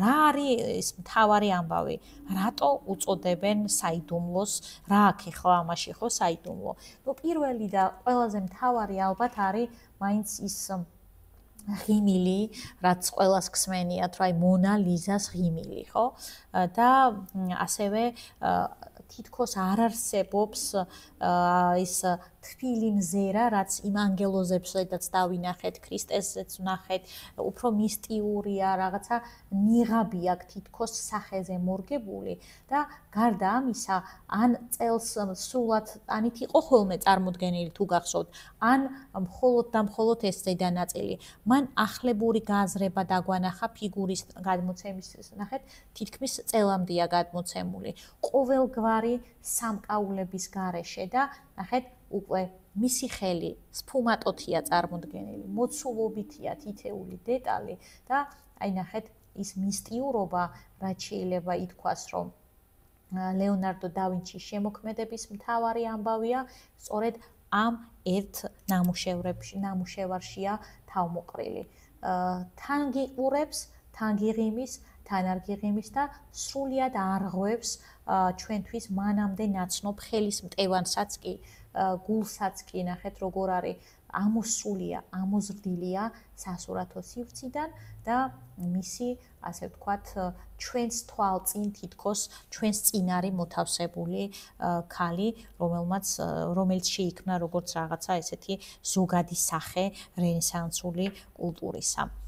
რა არის ეს მთავარი ამბავი? რატო უწოდებენ საიდუმლოს? რა აქვს ხო ამაში ხო საიდუმლო? ნუ პირველი და ყველაზე მთავარი ალბათ არის მაინც ის ღიმილი, რაც ყველას ხსმენიათ, რა მონა ლიზას ღიმილი, ხო? და ასევე თითქოს არ არსებობს ის თბილი მზერა, რაც იმ ანგელოზებსაც დავინახეთ, ქრისტესზეც ვნახეთ, უფრო მისტიურია, რაღაცა ნიღაბი აქვს თითქოს სახეზე მორგებული და გარდა ამისა, ან წელს სრულად ანით იყო ხოლმე წარმოდგენილი თუ გახსოვთ, ან მხოლოდ და მხოლოდ ეს ზედა ნაწილი. მან ახლებური გააზრება დაგვანახა ფიგურის გადმოცემის, ნახეთ, თითქმის წელამდეა გადმოცემული. ყოველგვარი სამკაულების გარეშე და ნახეთ, უკვე მისი ხელი სფუმატოთია წარმოდგენილი, მოცულობითია თითეული დეტალი და აი ნახეთ, ის მისტიურობა, რაც შეიძლება ითქვას, რომ ლეონარდო და ვინჩის შემოქმედების მთავარი ამბავია, სწორედ ამ ერთ ნამუშევარშია თავმოყრილი. თან გიყურებს, თან გიღიმის, თან არ გიღიმის და სრულიად არღვევს ჩვენთვის მანამდე ნაცნობ ხელის მტევანსაც კი, გულსაც კი, ნახეთ როგორ არის ამოსულია, ამოზრდილია სასურათო სივრციდან და მისი, ასე ვთქვათ, ჩვენს თვალწინ თითქოს ჩვენს წინ არის მოთავსებული ქალი, რომელიც შეიქმნა როგორც რაღაცა ესეთი ზოგადი სახე რენესანსული კულტურისა.